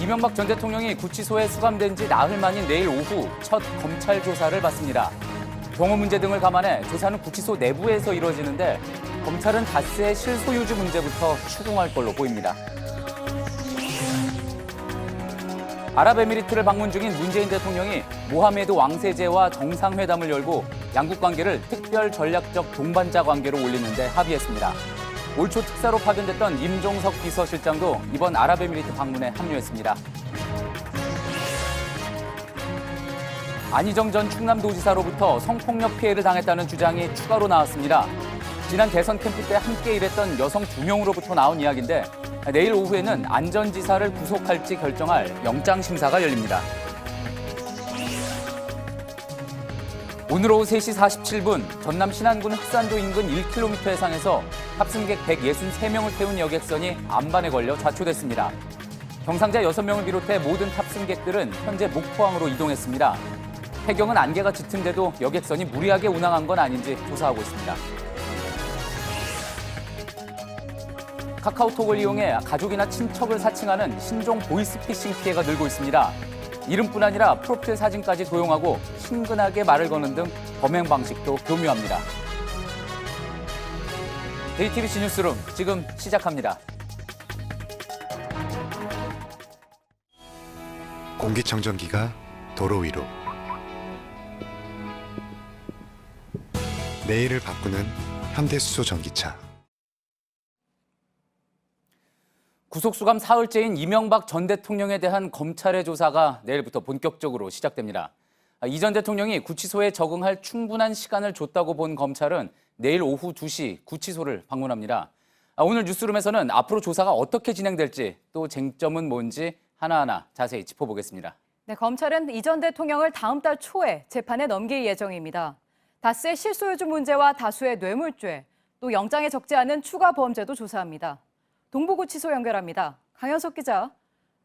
이명박 전 대통령이 구치소에 수감된 지 나흘 만인 내일 오후 첫 검찰 조사를 받습니다. 경호 문제 등을 감안해 조사는 구치소 내부에서 이루어지는데 검찰은 다스의 실소유주 문제부터 추궁할 걸로 보입니다. 아랍에미리트를 방문 중인 문재인 대통령이 모하메드 왕세제와 정상회담을 열고 양국 관계를 특별 전략적 동반자 관계로 올리는 데 합의했습니다. 올 초 특사로 파견됐던 임종석 비서실장도 이번 아랍에미리트 방문에 합류했습니다. 안희정 전 충남도지사로부터 성폭력 피해를 당했다는 주장이 추가로 나왔습니다. 지난 대선 캠프 때 함께 일했던 여성 2명으로부터 나온 이야기인데 내일 오후에는 안전지사를 구속할지 결정할 영장심사가 열립니다. 오늘 오후 3시 47분 전남 신안군 흑산도 인근 1km 해상에서 탑승객 163명을 태운 여객선이 안반에 걸려 좌초됐습니다. 경상자 6명을 비롯해 모든 탑승객들은 현재 목포항으로 이동했습니다. 해경은 안개가 짙은데도 여객선이 무리하게 운항한 건 아닌지 조사하고 있습니다. 카카오톡을 이용해 가족이나 친척을 사칭하는 신종 보이스피싱 피해가 늘고 있습니다. 이름뿐 아니라 프로필 사진까지 도용하고 친근하게 말을 거는 등 범행 방식도 교묘합니다. JTBC 뉴스룸 지금 시작합니다. 공기청정기가 도로 위로 내일을 바꾸는 현대수소 전기차. 구속수감 사흘째인 이명박 전 대통령에 대한 검찰의 조사가 내일부터 본격적으로 시작됩니다. 이 전 대통령이 구치소에 적응할 충분한 시간을 줬다고 본 검찰은 내일 오후 2시 구치소를 방문합니다. 오늘 뉴스룸에서는 앞으로 조사가 어떻게 진행될지 또 쟁점은 뭔지 하나하나 자세히 짚어보겠습니다. 네, 검찰은 이 전 대통령을 다음 달 초에 재판에 넘길 예정입니다. 다스의 실소유주 문제와 다수의 뇌물죄, 또 영장에 적지 않은 추가 범죄도 조사합니다. 동부구치소 연결합니다. 강현석 기자,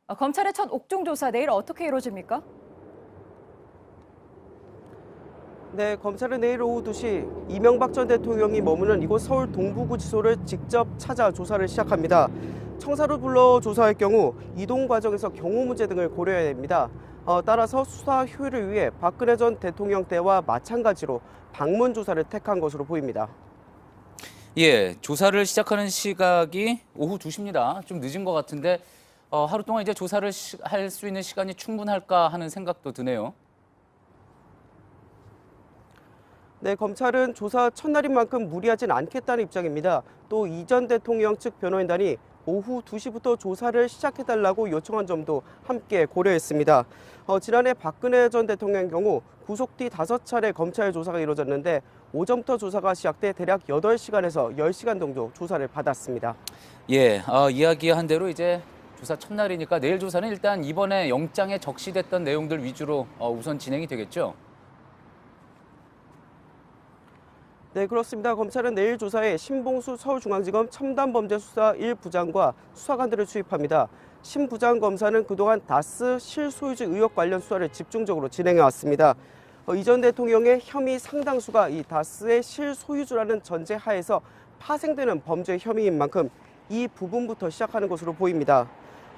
검찰의 첫 옥중 조사 내일 어떻게 이루어집니까? 네, 검찰은 내일 오후 2시 이명박 전 대통령이 머무는 이곳 서울 동부구치소를 직접 찾아 조사를 시작합니다. 청사로 불러 조사할 경우 이동 과정에서 경호 문제 등을 고려해야 됩니다. 따라서 수사 효율을 위해 박근혜 전 대통령 때와 마찬가지로 방문 조사를 택한 것으로 보입니다. 예, 조사를 시작하는 시각이 오후 2시입니다. 좀 늦은 것 같은데 하루 동안 이제 조사를 할 수 있는 시간이 충분할까 하는 생각도 드네요. 네, 검찰은 조사 첫날인 만큼 무리하진 않겠다는 입장입니다. 또 이 전 대통령 측 변호인단이 오후 2시부터 조사를 시작해달라고 요청한 점도 함께 고려했습니다. 지난해 박근혜 전 대통령의 경우 구속 뒤 5차례 검찰 조사가 이루어졌는데 오전부터 조사가 시작돼 대략 8시간에서 10시간 정도 조사를 받았습니다. 예, 이야기한 대로 이제 조사 첫날이니까 내일 조사는 일단 이번에 영장에 적시됐던 내용들 위주로 우선 진행이 되겠죠? 네, 그렇습니다. 검찰은 내일 조사에 신봉수 서울중앙지검 첨단범죄수사 1부장과 수사관들을 투입합니다. 신 부장 검사는 그동안 다스 실소유주 의혹 관련 수사를 집중적으로 진행해왔습니다. 이 전 대통령의 혐의 상당수가 이 다스의 실소유주라는 전제 하에서 파생되는 범죄 혐의인 만큼 이 부분부터 시작하는 것으로 보입니다.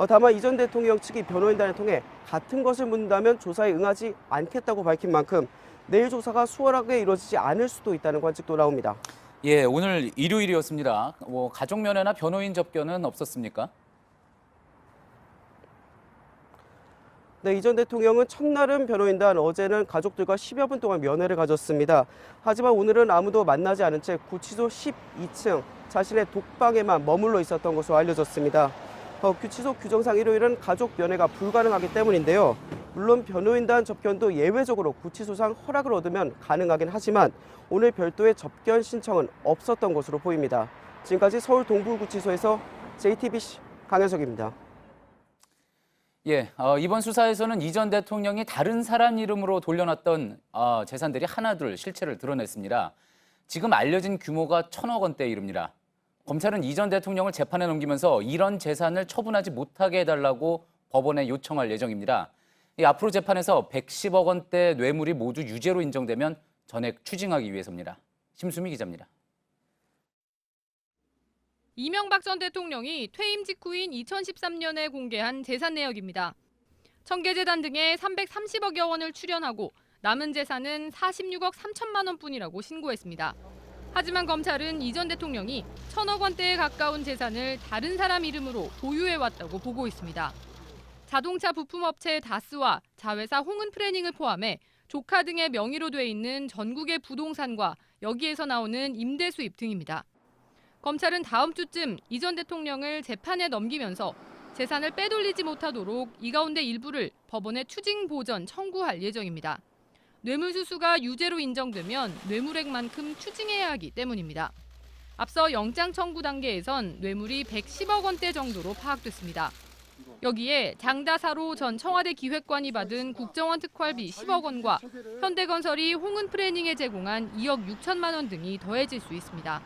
다만 이 전 대통령 측이 변호인단을 통해 같은 것을 묻는다면 조사에 응하지 않겠다고 밝힌 만큼 내일 조사가 수월하게 이루어지지 않을 수도 있다는 관측도 나옵니다. 예, 오늘 일요일이었습니다. 가족 면회나 변호인 접견은 없었습니까? 네, 이 전 대통령은 첫날은 변호인단, 어제는 가족들과 10여 분 동안 면회를 가졌습니다. 하지만 오늘은 아무도 만나지 않은 채 구치소 12층 자신의 독방에만 머물러 있었던 것으로 알려졌습니다. 구치소 규정상 일요일은 가족 면회가 불가능하기 때문인데요. 물론 변호인단 접견도 예외적으로 구치소상 허락을 얻으면 가능하긴 하지만 오늘 별도의 접견 신청은 없었던 것으로 보입니다. 지금까지 서울 동부구치소에서 JTBC 강현석입니다. 예, 이번 수사에서는 이 전 대통령이 다른 사람 이름으로 돌려놨던 재산들이 하나둘 실체를 드러냈습니다. 지금 알려진 규모가 1,000억 원대에 이릅니다. 검찰은 이 전 대통령을 재판에 넘기면서 이런 재산을 처분하지 못하게 해달라고 법원에 요청할 예정입니다. 앞으로 재판에서 110억 원대 뇌물이 모두 유죄로 인정되면 전액 추징하기 위해서입니다. 심수미 기자입니다. 이명박 전 대통령이 퇴임 직후인 2013년에 공개한 재산 내역입니다. 청계재단 등에 330억여 원을 출연하고 남은 재산은 46억 3천만 원뿐이라고 신고했습니다. 하지만 검찰은 이 전 대통령이 1,000억 원대에 가까운 재산을 다른 사람 이름으로 보유해왔다고 보고 있습니다. 자동차 부품업체 다스와 자회사 홍은프레닝을 포함해 조카 등의 명의로 돼 있는 전국의 부동산과 여기에서 나오는 임대 수입 등입니다. 검찰은 다음 주쯤 이 전 대통령을 재판에 넘기면서 재산을 빼돌리지 못하도록 이 가운데 일부를 법원에 추징 보전 청구할 예정입니다. 뇌물수수가 유죄로 인정되면 뇌물액만큼 추징해야 하기 때문입니다. 앞서 영장 청구 단계에선 뇌물이 110억 원대 정도로 파악됐습니다. 여기에 장다사로 전 청와대 기획관이 받은 국정원 특활비 10억 원과 현대건설이 홍은프레닝에 제공한 2억 6천만 원 등이 더해질 수 있습니다.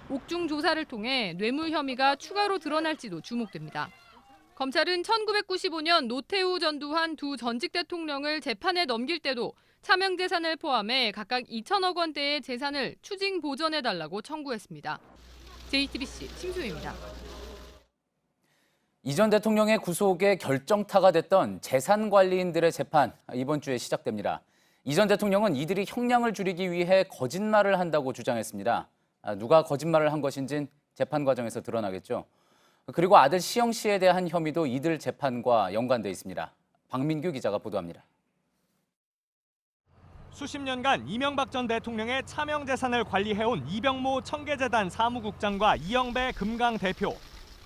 옥중 조사를 통해 뇌물 혐의가 추가로 드러날지도 주목됩니다. 검찰은 1995년 노태우, 전두환 두 전직 대통령을 재판에 넘길 때도 차명 재산을 포함해 각각 2천억 원대의 재산을 추징 보전해달라고 청구했습니다. JTBC 심수희입니다. 이 전 대통령의 구속의 결정타가 됐던 재산관리인들의 재판 이번 주에 시작됩니다. 이 전 대통령은 이들이 형량을 줄이기 위해 거짓말을 한다고 주장했습니다. 누가 거짓말을 한 것인진 재판 과정에서 드러나겠죠. 그리고 아들 시영 씨에 대한 혐의도 이들 재판과 연관돼 있습니다. 박민규 기자가 보도합니다. 수십 년간 이명박 전 대통령의 차명 재산을 관리해온 이병모 청계재단 사무국장과 이영배 금강 대표.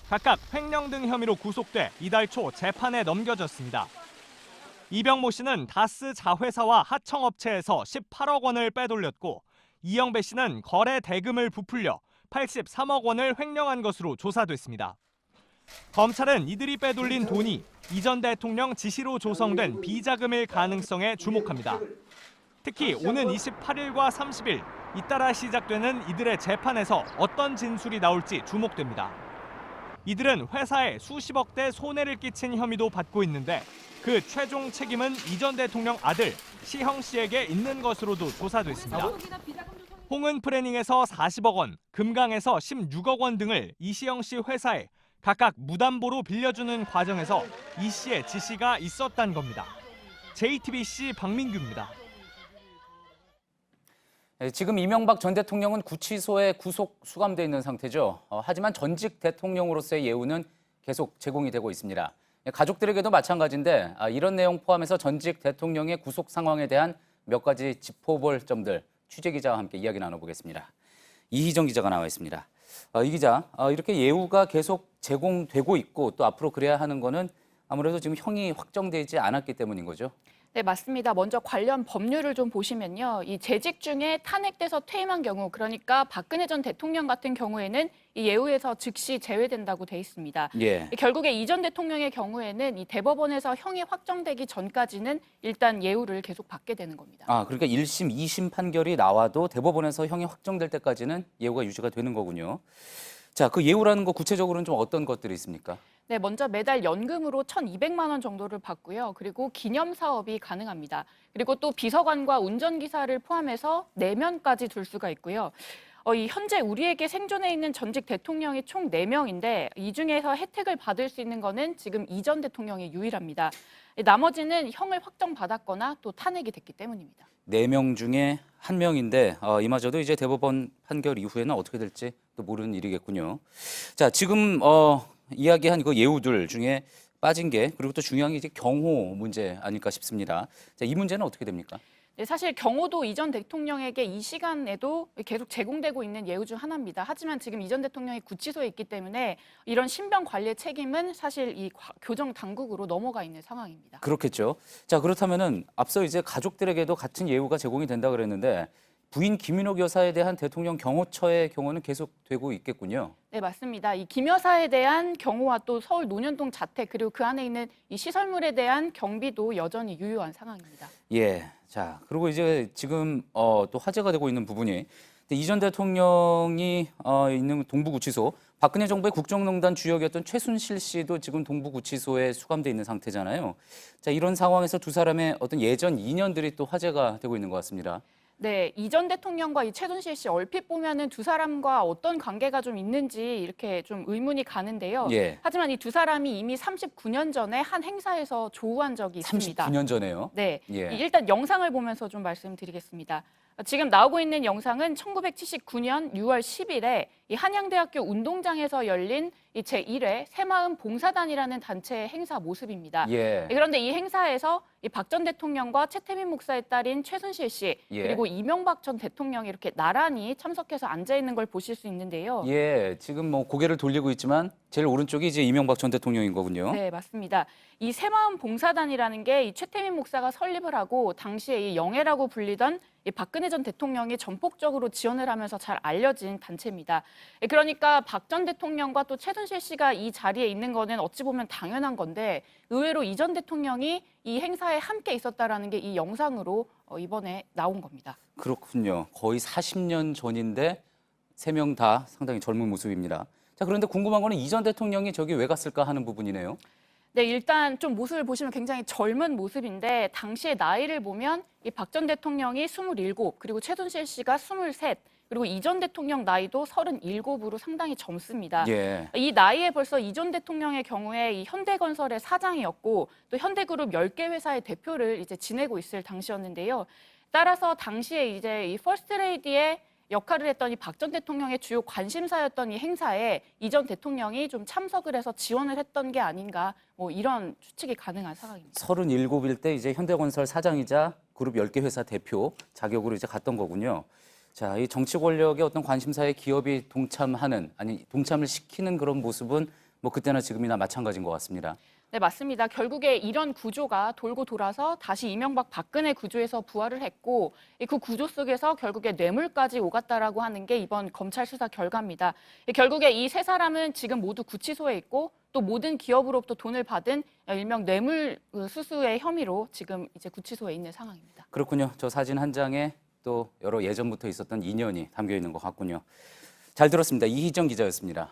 각각 횡령 등 혐의로 구속돼 이달 초 재판에 넘겨졌습니다. 이병모 씨는 다스 자회사와 하청업체에서 18억 원을 빼돌렸고 이영배 씨는 거래 대금을 부풀려 83억 원을 횡령한 것으로 조사됐습니다. 검찰은 이들이 빼돌린 돈이 이 전 대통령 지시로 조성된 비자금일 가능성에 주목합니다. 특히 오는 28일과 30일 잇따라 시작되는 이들의 재판에서 어떤 진술이 나올지 주목됩니다. 이들은 회사에 수십억대 손해를 끼친 혐의도 받고 있는데 그 최종 책임은 이 전 대통령 아들 시형 씨에게 있는 것으로도 조사됐습니다. 홍은프레닝에서 40억 원, 금강에서 16억 원 등을 이시영 씨 회사에 각각 무담보로 빌려주는 과정에서 이 씨의 지시가 있었다는 겁니다. JTBC 박민규입니다. 지금 이명박 전 대통령은 구치소에 구속 수감돼 있는 상태죠. 하지만 전직 대통령으로서의 예우는 계속 제공이 되고 있습니다. 가족들에게도 마찬가지인데 이런 내용 포함해서 전직 대통령의 구속 상황에 대한 몇 가지 짚어볼 점들 취재기자와 함께 이야기 나눠보겠습니다. 이희정 기자가 나와 있습니다. 이 기자, 이렇게 예우가 계속 제공되고 있고 또 앞으로 그래야 하는 거는 아무래도 지금 형이 확정되지 않았기 때문인 거죠? 네, 맞습니다. 먼저 관련 법률을 좀 보시면요. 이 재직 중에 탄핵돼서 퇴임한 경우, 그러니까 박근혜 전 대통령 같은 경우에는 이 예우에서 즉시 제외된다고 돼 있습니다. 예. 결국에 이 전 대통령의 경우에는 이 대법원에서 형이 확정되기 전까지는 일단 예우를 계속 받게 되는 겁니다. 그러니까 1심, 2심 판결이 나와도 대법원에서 형이 확정될 때까지는 예우가 유지가 되는 거군요. 자, 그 예우라는 거 구체적으로는 좀 어떤 것들이 있습니까? 네, 먼저 매달 연금으로 1,200만 원 정도를 받고요. 그리고 기념 사업이 가능합니다. 그리고 또 비서관과 운전기사를 포함해서 내면까지 둘 수가 있고요. 이 현재 우리에게 생존해 있는 전직 대통령이 총 4명인데 이 중에서 혜택을 받을 수 있는 거는 지금 이 전 대통령이 유일합니다. 나머지는 형을 확정받았거나 또 탄핵이 됐기 때문입니다. 4명 중에 1명인데 이마저도 이제 대법원 판결 이후에는 어떻게 될지 또 모르는 일이겠군요. 자, 지금 이야기한 그 예우들 중에 빠진 게 그리고 또 중요한 게 이제 경호 문제 아닐까 싶습니다. 자, 이 문제는 어떻게 됩니까? 네, 사실 경호도 이 전 대통령에게 이 시간에도 계속 제공되고 있는 예우 중 하나입니다. 하지만 지금 이 전 대통령이 구치소에 있기 때문에 이런 신병 관리의 책임은 사실 이 교정 당국으로 넘어가 있는 상황입니다. 그렇겠죠. 자, 그렇다면은 앞서 이제 가족들에게도 같은 예우가 제공이 된다 그랬는데 부인 김윤옥 여사에 대한 대통령 경호처의 경우는 계속 되고 있겠군요. 네, 맞습니다. 이 김 여사에 대한 경호와 또 서울 논현동 자택 그리고 그 안에 있는 이 시설물에 대한 경비도 여전히 유효한 상황입니다. 예. 자, 그리고 이제 지금 또 화제가 되고 있는 부분이 이 전 대통령이 있는 동부구치소, 박근혜 정부의 국정농단 주역이었던 최순실 씨도 지금 동부구치소에 수감돼 있는 상태잖아요. 자, 이런 상황에서 두 사람의 어떤 예전 인연들이 또 화제가 되고 있는 것 같습니다. 네, 이 전 대통령과 이 최순실 씨 얼핏 보면은 두 사람과 어떤 관계가 좀 있는지 이렇게 좀 의문이 가는데요. 예. 하지만 이 두 사람이 이미 39년 전에 한 행사에서 조우한 적이 있습니다. 39년 전에요. 네, 예. 일단 영상을 보면서 좀 말씀드리겠습니다. 지금 나오고 있는 영상은 1979년 6월 10일에 이 한양대학교 운동장에서 열린 이 제1회 새마음 봉사단이라는 단체의 행사 모습입니다. 예. 그런데 이 행사에서 이 박 전 대통령과 최태민 목사의 딸인 최순실 씨 예. 그리고 이명박 전 대통령이 이렇게 나란히 참석해서 앉아 있는 걸 보실 수 있는데요. 예, 지금 뭐 고개를 돌리고 있지만 제일 오른쪽이 이제 이명박 전 대통령인 거군요. 네, 맞습니다. 이 새마음 봉사단이라는 게 이 최태민 목사가 설립을 하고 당시에 이 영예라고 불리던 이 박근혜 전 대통령이 전폭적으로 지원을 하면서 잘 알려진 단체입니다. 그러니까 박 전 대통령과 또 최순실 씨가 이 자리에 있는 거는 어찌 보면 당연한 건데 의외로 이 전 대통령이 이 행사에 함께 있었다라는 게 이 영상으로 이번에 나온 겁니다. 그렇군요. 거의 40년 전인데 세 명 다 상당히 젊은 모습입니다. 자, 그런데 궁금한 거는 이 전 대통령이 저기 왜 갔을까 하는 부분이네요. 네, 일단 좀 모습을 보시면 굉장히 젊은 모습인데 당시의 나이를 보면 이 박 전 대통령이 27, 그리고 최순실 씨가 23, 그리고 이 전 대통령 나이도 37으로 상당히 젊습니다. 예. 이 나이에 벌써 이 전 대통령의 경우에 이 현대건설의 사장이었고 또 현대그룹 10개 회사의 대표를 이제 지내고 있을 당시였는데요. 따라서 당시에 이제 이 퍼스트레이디의 역할을 했던 이 박 전 대통령의 주요 관심사였던 이 행사에 이 전 대통령이 좀 참석을 해서 지원을 했던 게 아닌가 뭐 이런 추측이 가능한 상황입니다. 37일 때 이제 현대건설 사장이자 그룹 10개 회사 대표 자격으로 이제 갔던 거군요. 자, 이 정치 권력의 어떤 관심사에 기업이 동참하는, 아니 동참을 시키는 그런 모습은 뭐 그때나 지금이나 마찬가지인 것 같습니다. 네, 맞습니다. 결국에 이런 구조가 돌고 돌아서 다시 이명박 박근혜 구조에서 부활을 했고 그 구조 속에서 결국에 뇌물까지 오갔다라고 하는 게 이번 검찰 수사 결과입니다. 결국에 이 세 사람은 지금 모두 구치소에 있고 또 모든 기업으로부터 돈을 받은 일명 뇌물 수수의 혐의로 지금 이제 구치소에 있는 상황입니다. 그렇군요. 저 사진 한 장에 또 여러 예전부터 있었던 인연이 담겨 있는 것 같군요. 잘 들었습니다. 이희정 기자였습니다.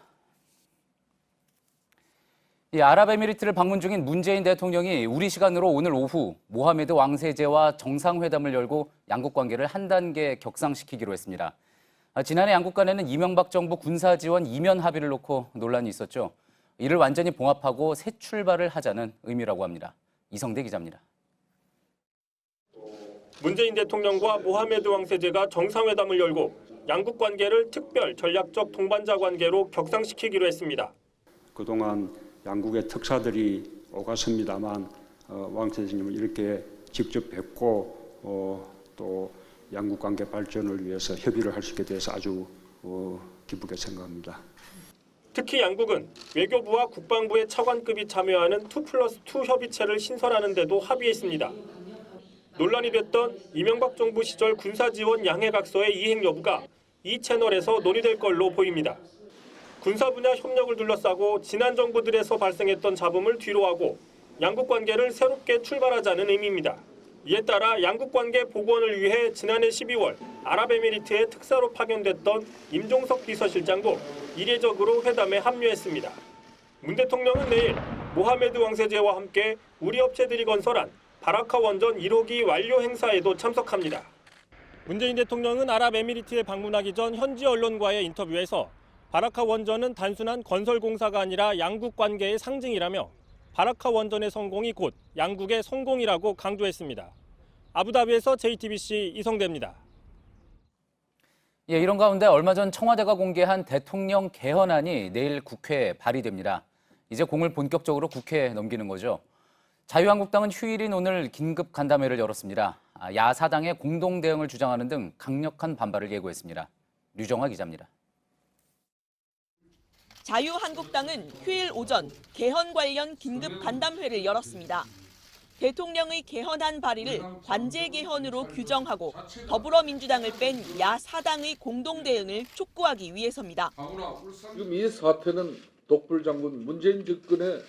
이 아랍에미리트를 방문 중인 문재인 대통령이 우리 시간으로 오늘 오후 모하메드 왕세제와 정상회담을 열고 양국 관계를 한 단계 격상시키기로 했습니다. 지난해 양국 간에는 이명박 정부 군사지원 이면 합의를 놓고 논란이 있었죠. 이를 완전히 봉합하고 새 출발을 하자는 의미라고 합니다. 이성대 기자입니다. 문재인 대통령과 모하메드 왕세제가 정상회담을 열고 양국 관계를 특별 전략적 동반자 관계로 격상시키기로 했습니다. 그동안 양국의 특사들이 오갔습니다만 왕세제님을 이렇게 직접 뵙고 또 양국 관계 발전을 위해서 협의를 할 수 있게 돼서 아주 기쁘게 생각합니다. 특히 양국은 외교부와 국방부의 차관급이 참여하는 2+2 협의체를 신설하는 데도 합의했습니다. 논란이 됐던 이명박 정부 시절 군사지원 양해각서의 이행 여부가 이 채널에서 논의될 걸로 보입니다. 군사 분야 협력을 둘러싸고 지난 정부들에서 발생했던 잡음을 뒤로하고 양국 관계를 새롭게 출발하자는 의미입니다. 이에 따라 양국 관계 복원을 위해 지난해 12월 아랍에미리트에 특사로 파견됐던 임종석 비서실장도 이례적으로 회담에 합류했습니다. 문 대통령은 내일 모하메드 왕세제와 함께 우리 업체들이 건설한 바라카 원전 1호기 완료 행사에도 참석합니다. 문재인 대통령은 아랍에미리트에 방문하기 전 현지 언론과의 인터뷰에서 바라카 원전은 단순한 건설 공사가 아니라 양국 관계의 상징이라며 바라카 원전의 성공이 곧 양국의 성공이라고 강조했습니다. 아부다비에서 JTBC 이성대입니다. 예, 이런 가운데 얼마 전 청와대가 공개한 대통령 개헌안이 내일 국회에 발의됩니다. 이제 공을 본격적으로 국회에 넘기는 거죠. 자유한국당은 휴일인 오늘 긴급 간담회를 열었습니다. 야사당의 공동 대응을 주장하는 등 강력한 반발을 예고했습니다. 류정화 기자입니다. 자유한국당은 휴일 오전 개헌 관련 긴급 간담회를 열었습니다. 대통령의 개헌안 발의를 관제 개헌으로 규정하고 더불어민주당을 뺀 야사당의 공동 대응을 촉구하기 위해서입니다. 지금 이 사태는 독불 장군 문재인 집권의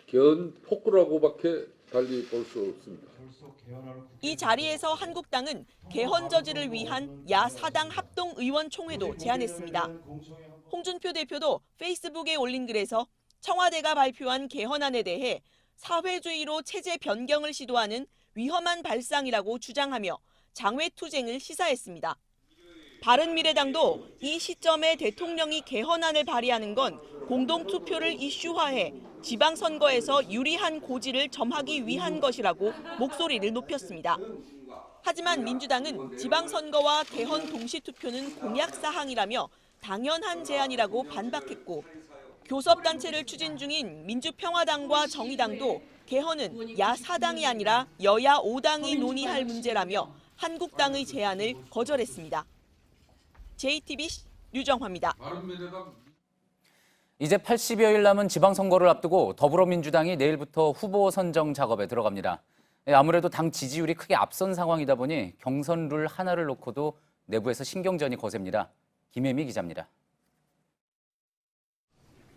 개헌 폭로라고밖에 달리 볼 수 없습니다. 이 자리에서 한국당은 개헌 저지를 위한 야사당 합동의원총회도 제안했습니다. 홍준표 대표도 페이스북에 올린 글에서 청와대가 발표한 개헌안에 대해 사회주의로 체제 변경을 시도하는 위험한 발상이라고 주장하며 장외투쟁을 시사했습니다. 바른미래당도 이 시점에 대통령이 개헌안을 발의하는 건 공동투표를 이슈화해 지방선거에서 유리한 고지를 점하기 위한 것이라고 목소리를 높였습니다. 하지만 민주당은 지방선거와 개헌 동시투표는 공약사항이라며 당연한 제안이라고 반박했고, 교섭단체를 추진 중인 민주평화당과 정의당도 개헌은 야4당이 아니라 여야 5당이 논의할 문제라며 한국당의 제안을 거절했습니다. JTBC 류정화입니다. 이제 80여일 남은 지방선거를 앞두고 더불어민주당이 내일부터 후보 선정 작업에 들어갑니다. 아무래도 당 지지율이 크게 앞선 상황이다 보니 경선 룰 하나를 놓고도 내부에서 신경전이 거셉니다. 김혜미 기자입니다.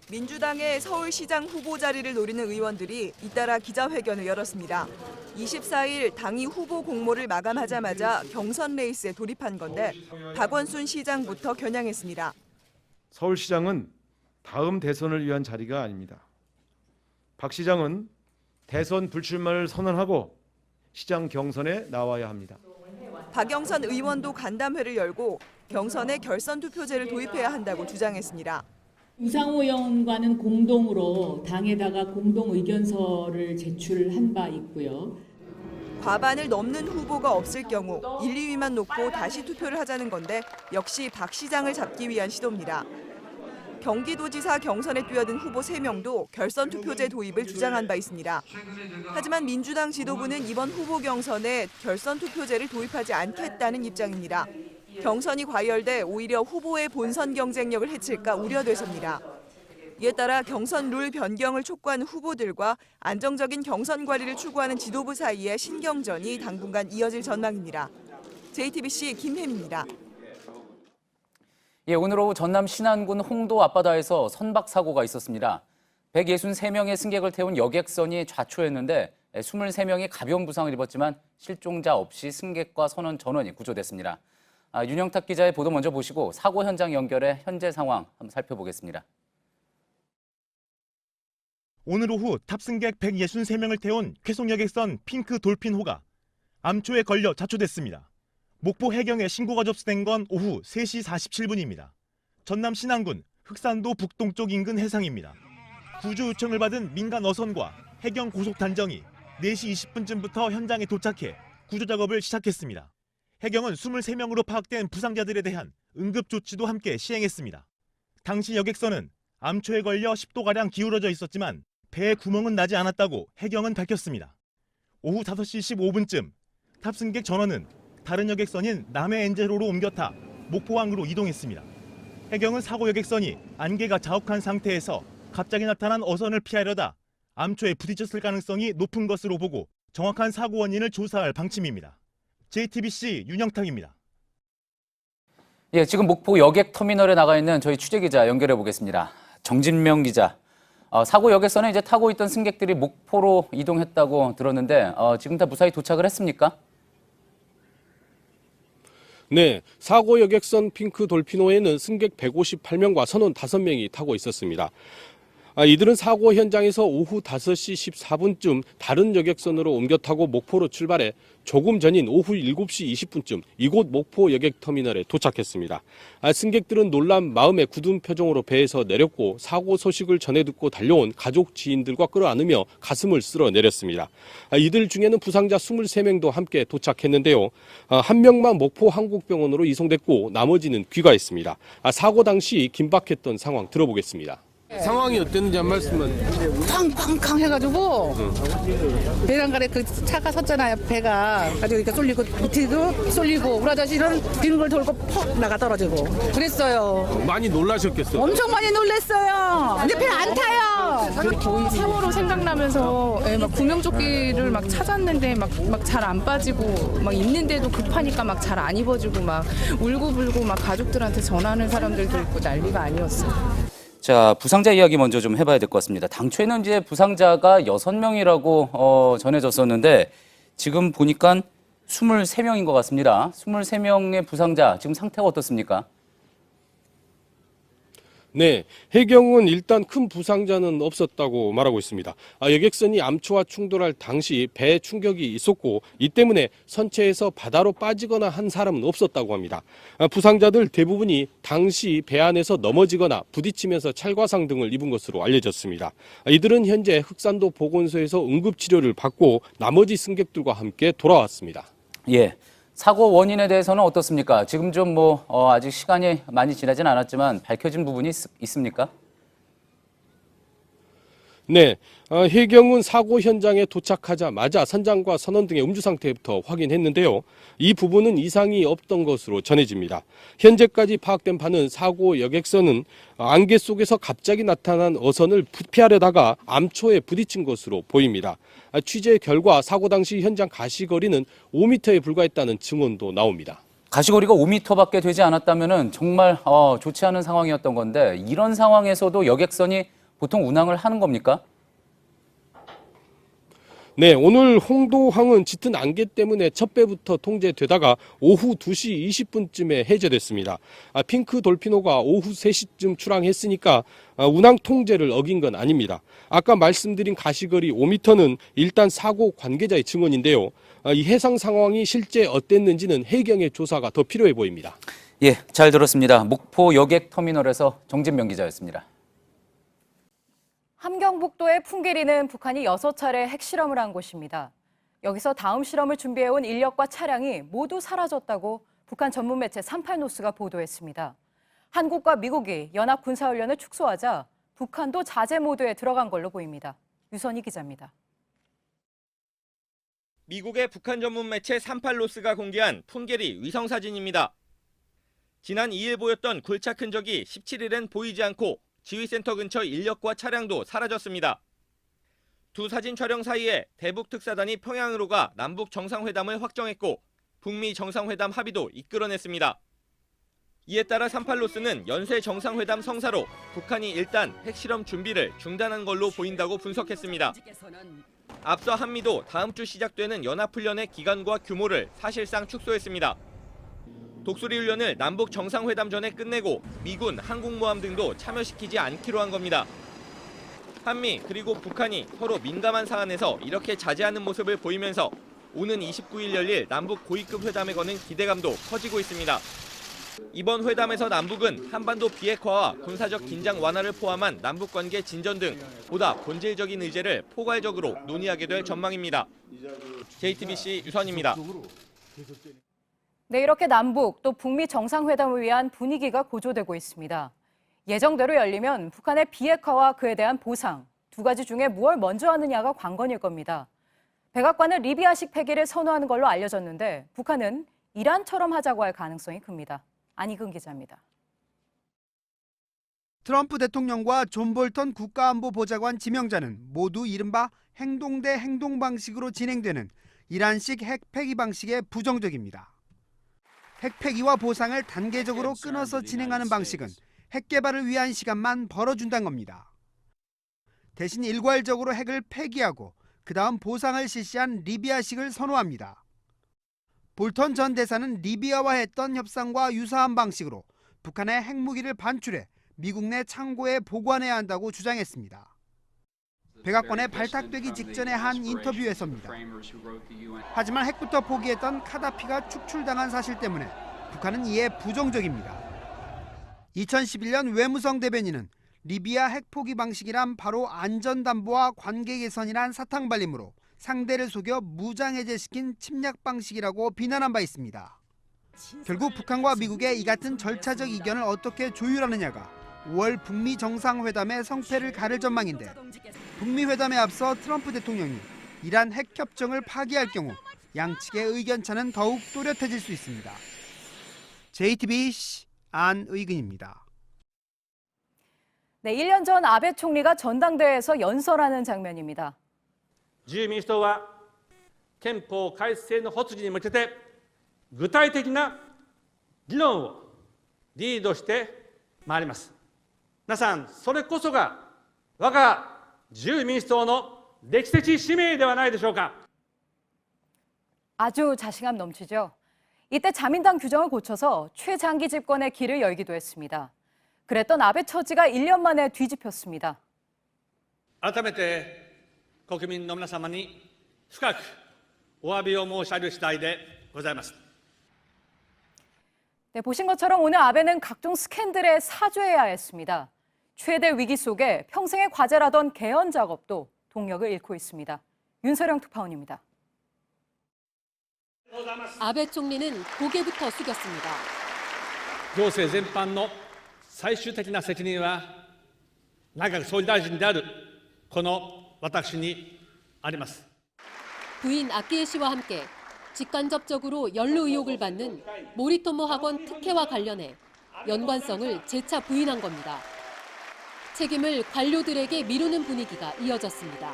민주당의 서울시장 후보 자리를 노리는 의원들이 잇따라 기자회견을 열었습니다. 24일 당이 후보 공모를 마감하자마자 경선 레이스에 돌입한 건데 박원순 시장부터 겨냥했습니다. 서울시장은 다음 대선을 위한 자리가 아닙니다. 박 시장은 대선 불출마를 선언하고 시장 경선에 나와야 합니다. 박영선 의원도 간담회를 열고 경선에 결선 투표제를 도입해야 한다고 주장했습니다. 유상호 의원과는 공동으로 당에다가 공동 의견서를 제출한 바 있고요. 과반을 넘는 후보가 없을 경우 1, 2위만 놓고 다시 투표를 하자는 건데 역시 박 시장을 잡기 위한 시도입니다. 경기도지사 경선에 뛰어든 후보 3명도 결선 투표제 도입을 주장한 바 있습니다. 하지만 민주당 지도부는 이번 후보 경선에 결선 투표제를 도입하지 않겠다는 입장입니다. 경선이 과열돼 오히려 후보의 본선 경쟁력을 해칠까 우려돼서입니다. 이에 따라 경선 룰 변경을 촉구하는 후보들과 안정적인 경선 관리를 추구하는 지도부 사이의 신경전이 당분간 이어질 전망입니다. JTBC 김혜미입니다. 예, 오늘 오후 전남 신안군 홍도 앞바다에서 선박 사고가 있었습니다. 163명의 승객을 태운 여객선이 좌초했는데 23명이 가벼운 부상을 입었지만 실종자 없이 승객과 선원 전원이 구조됐습니다. 윤영탁 기자의 보도 먼저 보시고 사고 현장 연결해 현재 상황 한번 살펴보겠습니다. 오늘 오후 탑승객 163명을 태운 쾌송여객선 핑크 돌핀호가 암초에 걸려 좌초됐습니다. 목포 해경에 신고가 접수된 건 오후 3시 47분입니다. 전남 신안군 흑산도 북동쪽 인근 해상입니다. 구조 요청을 받은 민간 어선과 해경 고속단정이 4시 20분쯤부터 현장에 도착해 구조 작업을 시작했습니다. 해경은 23명으로 파악된 부상자들에 대한 응급조치도 함께 시행했습니다. 당시 여객선은 암초에 걸려 10도가량 기울어져 있었지만 배에 구멍은 나지 않았다고 해경은 밝혔습니다. 오후 5시 15분쯤 탑승객 전원은 다른 여객선인 남해 엔제로로 옮겨 타 목포항으로 이동했습니다. 해경은 사고 여객선이 안개가 자욱한 상태에서 갑자기 나타난 어선을 피하려다 암초에 부딪혔을 가능성이 높은 것으로 보고 정확한 사고 원인을 조사할 방침입니다. JTBC 윤영탁입니다. 예, 지금 목포 여객 터미널에 나가 있는 저희 취재 기자 연결해 보겠습니다. 정진명 기자. 사고 여객선에 이제 타고 있던 승객들이 목포로 이동했다고 들었는데 지금 다 무사히 도착을 했습니까? 네, 사고 여객선 핑크 돌피노에는 승객 158명과 선원 5명이 타고 있었습니다. 이들은 사고 현장에서 오후 5시 14분쯤 다른 여객선으로 옮겨 타고 목포로 출발해 조금 전인 오후 7시 20분쯤 이곳 목포 여객터미널에 도착했습니다. 승객들은 놀란 마음에 굳은 표정으로 배에서 내렸고 사고 소식을 전해 듣고 달려온 가족 지인들과 끌어안으며 가슴을 쓸어내렸습니다. 이들 중에는 부상자 23명도 함께 도착했는데요. 한 명만 목포 한국병원으로 이송됐고 나머지는 귀가했습니다. 사고 당시 긴박했던 상황 들어보겠습니다. 상황이 어땠는지 한 말씀은. 쾅쾅쾅 해가지고 배란간에 그 차가 섰잖아요. 배가 가지고 이렇게 쏠리고 밑에도 쏠리고 우리 아저씨는 비는 걸 돌고 퍽 나가 떨어지고 그랬어요. 많이 놀라셨겠어요? 엄청 많이 놀랐어요. 근데 배 안 타요. 저희 세월호 생각나면서 막 구명조끼를 막 찾았는데 막 잘 안 빠지고 막 입는데도 급하니까 막 잘 안 입어주고 막 울고불고 막 가족들한테 전하는 사람들도 있고 난리가 아니었어요. 자, 부상자 이야기 먼저 좀 해봐야 될 것 같습니다. 당초에는 이제 부상자가 6명이라고 전해졌었는데 지금 보니까 23명인 것 같습니다. 23명의 부상자, 지금 상태가 어떻습니까? 네, 해경은 일단 큰 부상자는 없었다고 말하고 있습니다. 여객선이 암초와 충돌할 당시 배에 충격이 있었고 이 때문에 선체에서 바다로 빠지거나 한 사람은 없었다고 합니다. 부상자들 대부분이 당시 배 안에서 넘어지거나 부딪히면서 찰과상 등을 입은 것으로 알려졌습니다. 이들은 현재 흑산도 보건소에서 응급치료를 받고 나머지 승객들과 함께 돌아왔습니다. 예. 사고 원인에 대해서는 어떻습니까? 지금 좀 아직 시간이 많이 지나진 않았지만 밝혀진 부분이 있습니까? 네, 해경은 사고 현장에 도착하자마자 선장과 선원 등의 음주 상태부터 확인했는데요. 이 부분은 이상이 없던 것으로 전해집니다. 현재까지 파악된 바는 사고 여객선은 안개 속에서 갑자기 나타난 어선을 피하려다가 암초에 부딪힌 것으로 보입니다. 취재 결과 사고 당시 현장 가시거리는 5m에 불과했다는 증언도 나옵니다. 가시거리가 5m밖에 되지 않았다면 정말 좋지 않은 상황이었던 건데 이런 상황에서도 여객선이 보통 운항을 하는 겁니까? 네, 오늘 홍도항은 짙은 안개 때문에 첫 배부터 통제되다가 오후 2시 20분쯤에 해제됐습니다. 핑크 돌피노가 오후 3시쯤 출항했으니까 운항 통제를 어긴 건 아닙니다. 아까 말씀드린 가시거리 5m는 일단 사고 관계자의 증언인데요. 이 해상 상황이 실제 어땠는지는 해경의 조사가 더 필요해 보입니다. 예, 잘 들었습니다. 목포 여객터미널에서 정진명 기자였습니다. 함경북도의 풍계리는 북한이 6차례 핵실험을 한 곳입니다. 여기서 다음 실험을 준비해온 인력과 차량이 모두 사라졌다고 북한 전문 매체 38노스가 보도했습니다. 한국과 미국이 연합 군사훈련을 축소하자 북한도 자제 모드에 들어간 걸로 보입니다. 유선희 기자입니다. 미국의 북한 전문 매체 38노스가 공개한 풍계리 위성사진입니다. 지난 2일 보였던 골착 흔적이 17일엔 보이지 않고 지휘센터 근처 인력과 차량도 사라졌습니다. 두 사진 촬영 사이에 대북 특사단이 평양으로 가 남북 정상회담을 확정했고 북미 정상회담 합의도 이끌어냈습니다. 이에 따라 38노스는 연쇄 정상회담 성사로 북한이 일단 핵실험 준비를 중단한 걸로 보인다고 분석했습니다. 앞서 한미도 다음 주 시작되는 연합훈련의 기간과 규모를 사실상 축소했습니다. 독수리 훈련을 남북 정상회담 전에 끝내고 미군, 항공모함 등도 참여시키지 않기로 한 겁니다. 한미 그리고 북한이 서로 민감한 사안에서 이렇게 자제하는 모습을 보이면서 오는 29일 열릴 남북 고위급 회담에 거는 기대감도 커지고 있습니다. 이번 회담에서 남북은 한반도 비핵화와 군사적 긴장 완화를 포함한 남북관계 진전 등 보다 본질적인 의제를 포괄적으로 논의하게 될 전망입니다. JTBC 유선입니다. 네, 이렇게 남북 또 북미 정상회담을 위한 분위기가 고조되고 있습니다. 예정대로 열리면 북한의 비핵화와 그에 대한 보상, 두 가지 중에 무엇을 먼저 하느냐가 관건일 겁니다. 백악관은 리비아식 폐기를 선호하는 걸로 알려졌는데 북한은 이란처럼 하자고 할 가능성이 큽니다. 안희근 기자입니다. 트럼프 대통령과 존 볼턴 국가안보보좌관 지명자는 모두 이른바 행동 대 행동 방식으로 진행되는 이란식 핵 폐기 방식에 부정적입니다. 핵 폐기와 보상을 단계적으로 끊어서 진행하는 방식은 핵 개발을 위한 시간만 벌어준다는 겁니다. 대신 일괄적으로 핵을 폐기하고 그 다음 보상을 실시한 리비아식을 선호합니다. 볼턴 전 대사는 리비아와 했던 협상과 유사한 방식으로 북한의 핵무기를 반출해 미국 내 창고에 보관해야 한다고 주장했습니다. 백악관에 발탁되기 직전에 한 인터뷰에서입니다. 하지만 핵부터 포기했던 카다피가 축출당한 사실 때문에 북한은 이에 부정적입니다. 2011년 외무성 대변인은 리비아 핵 포기 방식이란 바로 안전담보와 관계 개선이란 사탕발림으로 상대를 속여 무장해제시킨 침략 방식이라고 비난한 바 있습니다. 결국 북한과 미국의 이 같은 절차적 이견을 어떻게 조율하느냐가 5월 북미 정상회담의 성패를 가를 전망인데 북미 회담에 앞서 트럼프 대통령이 이란 핵 협정을 파기할 경우 양측의 의견차는 더욱 또렷해질 수 있습니다. JTBC 안의근입니다. 네, 1년 전 아베 총리가 전당대회에서 연설하는 장면입니다. 自由民主党は憲法改正の発議に向けて具体的な議論をリードしてまいります。皆さん、それこそが我が自由民主党の歴史的使命ではないでしょうか。 아주 자신감 넘치죠. 이때 자민당 규정을 고쳐서 최장기 집권의 길을 열기도 했습니다. 그랬던 아베 처지가 1년 만에 뒤집혔습니다. 改めて国民の皆様に深くお詫びを申し上げる次第でございます。 네, 보신 것처럼 오늘 아베는 각종 스캔들에 사죄해야 했습니다. 최대 위기 속에 평생의 과제라던 개헌 작업도 동력을 잃고 있습니다. 윤서령 특파원입니다. 아베 총리는 고개부터 숙였습니다. 行政全般の最終的な責任は内閣総理大臣であるこの私にあります。 부인 아키에 씨와 함께 직간접적으로 연루 의혹을 받는 모리토모 학원 특혜와 관련해 연관성을 재차 부인한 겁니다. 책임을 관료들에게 미루는 분위기가 이어졌습니다.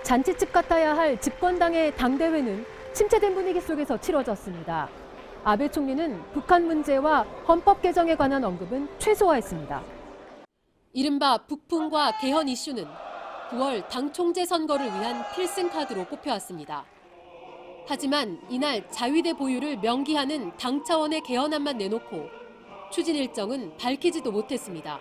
잔치집 같아야 할 집권당의 당대회는 침체된 분위기 속에서 치러졌습니다. 아베 총리는 북한 문제와 헌법 개정에 관한 언급은 최소화했습니다. 이른바 북풍과 개헌 이슈는 9월 당 총재 선거를 위한 필승 카드로 꼽혀왔습니다. 하지만 이날 자위대 보유를 명기하는 당 차원의 개헌안만 내놓고 추진 일정은 밝히지도 못했습니다.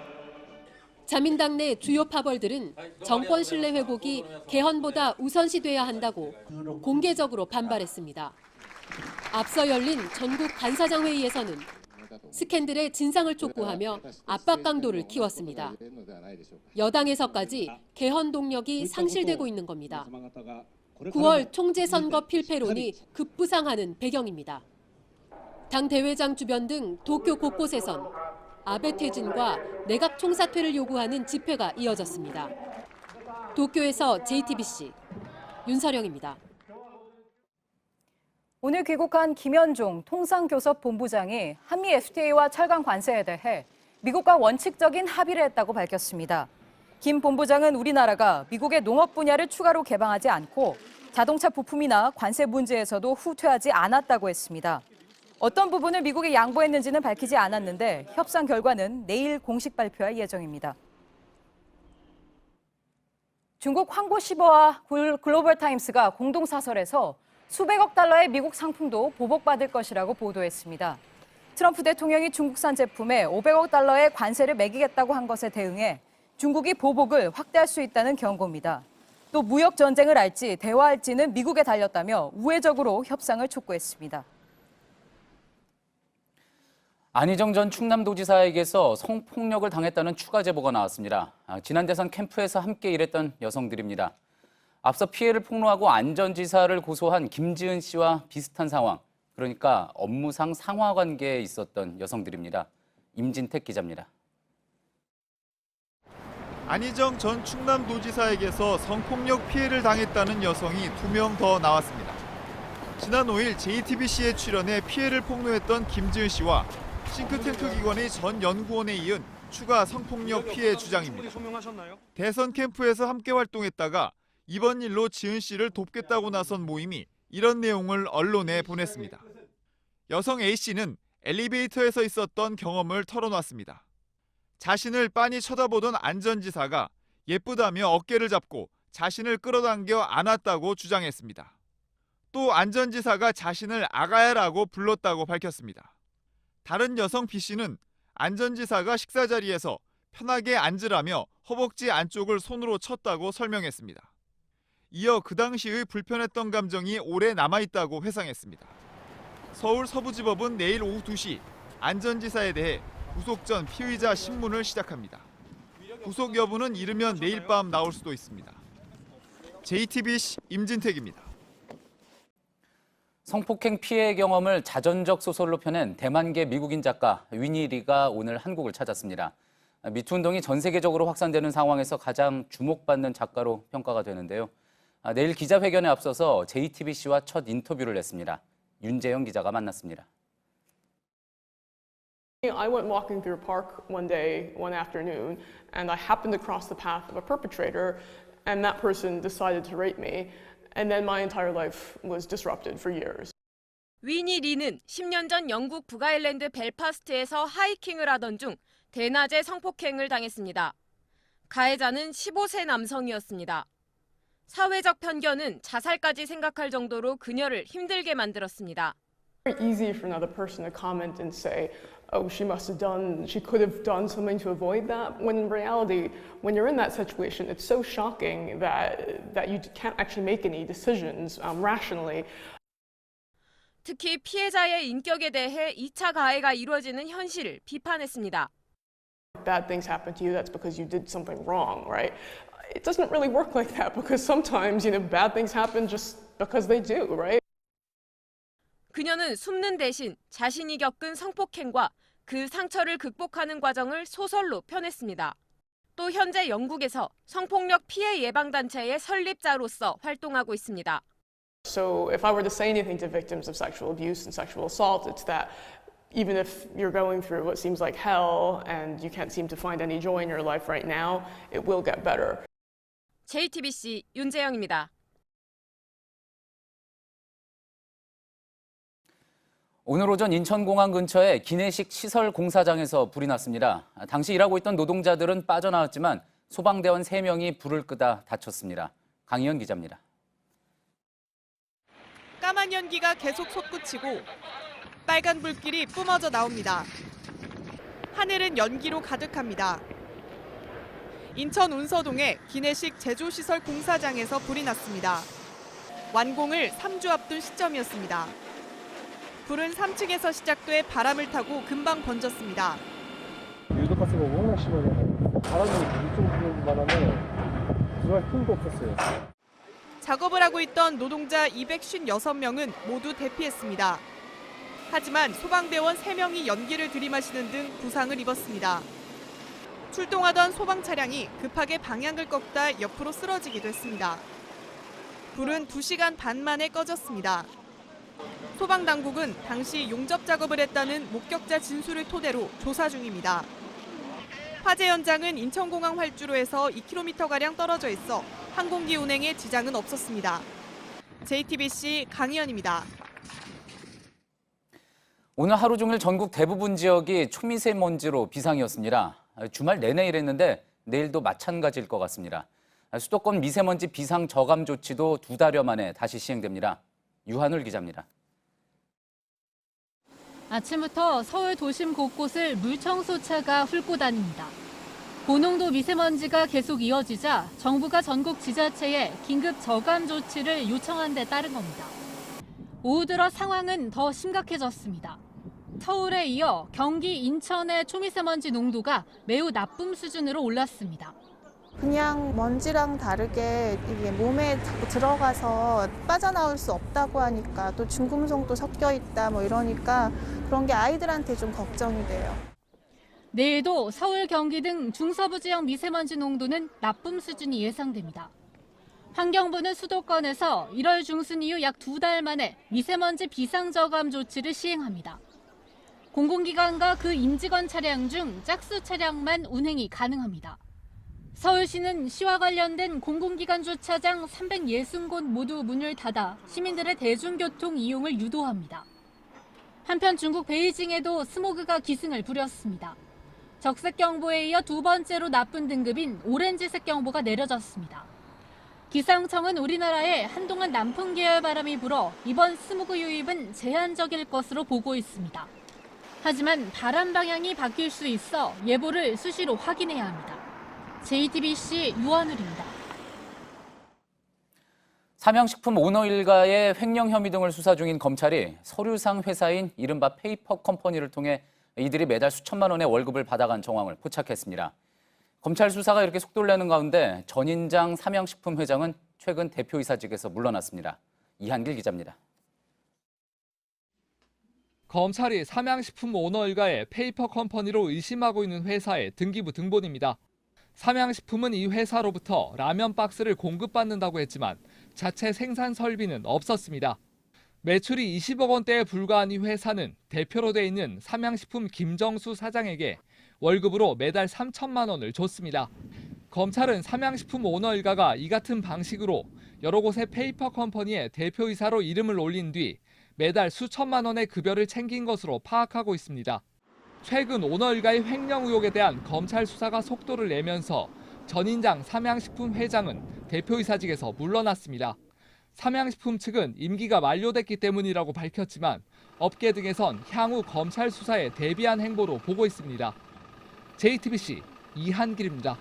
자민당 내 주요 파벌들은 정권 신뢰 회복이 개헌보다 우선시돼야 한다고 공개적으로 반발했습니다. 앞서 열린 전국 간사장 회의에서는 스캔들의 진상을 촉구하며 압박 강도를 키웠습니다. 여당에서까지 개헌 동력이 상실되고 있는 겁니다. 9월 총재 선거 필패론이 급부상하는 배경입니다. 당 대회장 주변 등 도쿄 곳곳에선 아베 퇴진과 내각 총사퇴를 요구하는 집회가 이어졌습니다. 도쿄에서 JTBC 윤서령입니다. 오늘 귀국한 김현종 통상교섭본부장이 한미 FTA와 철강 관세에 대해 미국과 원칙적인 합의를 했다고 밝혔습니다. 김 본부장은 우리나라가 미국의 농업 분야를 추가로 개방하지 않고 자동차 부품이나 관세 문제에서도 후퇴하지 않았다고 했습니다. 어떤 부분을 미국에 양보했는지는 밝히지 않았는데 협상 결과는 내일 공식 발표할 예정입니다. 중국 황고시버와 글로벌타임스가 공동사설에서 수백억 달러의 미국 상품도 보복받을 것이라고 보도했습니다. 트럼프 대통령이 중국산 제품에 500억 달러의 관세를 매기겠다고 한 것에 대응해 중국이 보복을 확대할 수 있다는 경고입니다. 또 무역 전쟁을 할지 대화할지는 미국에 달렸다며 우회적으로 협상을 촉구했습니다. 안희정 전 충남도지사에게서 성폭력을 당했다는 추가 제보가 나왔습니다. 지난 대선 캠프에서 함께 일했던 여성들입니다. 앞서 피해를 폭로하고 안전지사를 고소한 김지은 씨와 비슷한 상황, 그러니까 업무상 상하 관계에 있었던 여성들입니다. 임진택 기자입니다. 안희정 전 충남도지사에게서 성폭력 피해를 당했다는 여성이 2명 더 나왔습니다. 지난 5일 JTBC에 출연해 피해를 폭로했던 김지은 씨와 싱크탱크 기관의 전 연구원에 이은 추가 성폭력 피해 주장입니다. 대선 캠프에서 함께 활동했다가 이번 일로 지은 씨를 돕겠다고 나선 모임이 이런 내용을 언론에 보냈습니다. 여성 A씨는 엘리베이터에서 있었던 경험을 털어놨습니다. 자신을 빤히 쳐다보던 안전지사가 예쁘다며 어깨를 잡고 자신을 끌어당겨 안았다고 주장했습니다. 또 안전지사가 자신을 아가야라고 불렀다고 밝혔습니다. 다른 여성 B씨는 안전지사가 식사 자리에서 편하게 앉으라며 허벅지 안쪽을 손으로 쳤다고 설명했습니다. 이어 그 당시의 불편했던 감정이 오래 남아있다고 회상했습니다. 서울 서부지법은 내일 오후 2시 안전지사에 대해 구속 전 피의자 신문을 시작합니다. 구속 여부는 이르면 내일 밤 나올 수도 있습니다. JTBC 임진택입니다. 성폭행 피해 경험을 자전적 소설로 펴낸 대만계 미국인 작가 위니 리가 오늘 한국을 찾았습니다. 미투 운동이 전 세계적으로 확산되는 상황에서 가장 주목받는 작가로 평가가 되는데요. 내일 기자회견에 앞서서 JTBC와 첫 인터뷰를 했습니다. 윤재영 기자가 만났습니다. I went walking through a park one day, one afternoon, and I happened to cross the path of a perpetrator, and that person decided to rape me, and then my entire life was disrupted for years. 위니 리는 10년 전 영국 북아일랜드 벨파스트에서 하이킹을 하던 중 대낮에 성폭행을 당했습니다. 가해자는 15세 남성이었습니다. 사회적 편견은 자살까지 생각할 정도로 그녀를 힘들게 만들었습니다. It's very easy for another person to comment and say, oh, she could have done something to avoid that. When in reality, when you're in that situation, it's so shocking that you can't actually make any decisions rationally. 특히 피해자의 인격에 대해 2차 가해가 이루어지는 현실을 비판했습니다. Bad things happen to you, that's because you did something wrong, right? It doesn't really work like that because sometimes, bad things happen just because they do, right? 그녀는 숨는 대신 자신이 겪은 성폭행과 그 상처를 극복하는 과정을 소설로 펴냈습니다. 또 현재 영국에서 성폭력 피해 예방단체의 설립자로서 활동하고 있습니다. So if I were to say anything to victims of sexual abuse and sexual assault, it's that even if you're going through what seems like hell and you can't seem to find any joy in your life right now, it will get better. JTBC 윤재영입니다. 오늘 오전 인천공항 근처의 기내식 시설 공사장에서 불이 났습니다. 당시 일하고 있던 노동자들은 빠져나왔지만 소방대원 3명이 불을 끄다 다쳤습니다. 강희연 기자입니다. 까만 연기가 계속 솟구치고 빨간 불길이 뿜어져 나옵니다. 하늘은 연기로 가득합니다. 인천 운서동의 기내식 제조시설 공사장에서 불이 났습니다. 완공을 3주 앞둔 시점이었습니다. 불은 3층에서 시작돼 바람을 타고 금방 번졌습니다. 유독가스가 워낙 심해서 바람이 이쪽 부는 바람에 들어갈 힘도 없었어요. 작업을 하고 있던 노동자 256명은 모두 대피했습니다. 하지만 소방대원 3명이 연기를 들이마시는 등 부상을 입었습니다. 출동하던 소방 차량이 급하게 방향을 꺾다 옆으로 쓰러지기도 했습니다. 불은 2시간 반 만에 꺼졌습니다. 소방당국은 당시 용접 작업을 했다는 목격자 진술을 토대로 조사 중입니다. 화재 현장은 인천공항 활주로에서 2km가량 떨어져 있어 항공기 운행에 지장은 없었습니다. JTBC 강희연입니다. 오늘 하루 종일 전국 대부분 지역이 초미세먼지로 비상이었습니다. 주말 내내 이랬는데 내일도 마찬가지일 것 같습니다. 수도권 미세먼지 비상 저감 조치도 2달여 만에 다시 시행됩니다. 유한울 기자입니다. 아침부터 서울 도심 곳곳을 물청소차가 훑고 다닙니다. 고농도 미세먼지가 계속 이어지자 정부가 전국 지자체에 긴급 저감 조치를 요청한 데 따른 겁니다. 오후 들어 상황은 더 심각해졌습니다. 서울에 이어 경기, 인천의 초미세먼지 농도가 매우 나쁨 수준으로 올랐습니다. 그냥 먼지랑 다르게 이게 몸에 자꾸 들어가서 빠져나올 수 없다고 하니까 또 중금속도 섞여 있다 뭐 이러니까 그런 게 아이들한테 좀 걱정이 돼요. 내일도 서울, 경기 등 중서부 지역 미세먼지 농도는 나쁨 수준이 예상됩니다. 환경부는 수도권에서 1월 중순 이후 약 2달 만에 미세먼지 비상저감 조치를 시행합니다. 공공기관과 그 임직원 차량 중 짝수 차량만 운행이 가능합니다. 서울시는 시와 관련된 공공기관 주차장 360곳 모두 문을 닫아 시민들의 대중교통 이용을 유도합니다. 한편 중국 베이징에도 스모그가 기승을 부렸습니다. 적색경보에 이어 2번째로 나쁜 등급인 오렌지색 경보가 내려졌습니다. 기상청은 우리나라에 한동안 남풍 계열 바람이 불어 이번 스모그 유입은 제한적일 것으로 보고 있습니다. 하지만 바람 방향이 바뀔 수 있어 예보를 수시로 확인해야 합니다. JTBC 유한울입니다. 삼양식품 오너 일가의 횡령 혐의 등을 수사 중인 검찰이 서류상 회사인 이른바 페이퍼 컴퍼니를 통해 이들이 매달 수천만 원의 월급을 받아간 정황을 포착했습니다. 검찰 수사가 이렇게 속도를 내는 가운데 전인장 삼양식품 회장은 최근 대표이사직에서 물러났습니다. 이한길 기자입니다. 검찰이 삼양식품 오너 일가의 페이퍼 컴퍼니로 의심하고 있는 회사의 등기부 등본입니다. 삼양식품은 이 회사로부터 라면 박스를 공급받는다고 했지만 자체 생산 설비는 없었습니다. 매출이 20억 원대에 불과한 이 회사는 대표로 돼 있는 삼양식품 김정수 사장에게 월급으로 매달 3천만 원을 줬습니다. 검찰은 삼양식품 오너 일가가 이 같은 방식으로 여러 곳의 페이퍼 컴퍼니의 대표이사로 이름을 올린 뒤 매달 수천만 원의 급여를 챙긴 것으로 파악하고 있습니다. 최근 오너 일가의 횡령 의혹에 대한 검찰 수사가 속도를 내면서 전인장 삼양식품 회장은 대표이사직에서 물러났습니다. 삼양식품 측은 임기가 만료됐기 때문이라고 밝혔지만 업계 등에선 향후 검찰 수사에 대비한 행보로 보고 있습니다. JTBC 이한길입니다.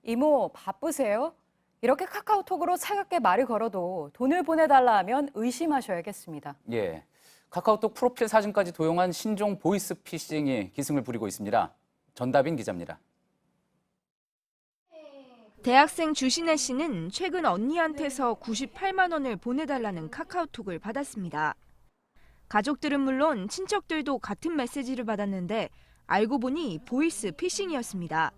이모, 바쁘세요? 이렇게 카카오톡으로 차갑게 말을 걸어도 돈을 보내달라 하면 의심하셔야겠습니다. 예, 카카오톡 프로필 사진까지 도용한 신종 보이스피싱이 기승을 부리고 있습니다. 전다빈 기자입니다. 대학생 주신혜 씨는 최근 언니한테서 98만 원을 보내달라는 카카오톡을 받았습니다. 가족들은 물론 친척들도 같은 메시지를 받았는데 알고 보니 보이스 피싱이었습니다.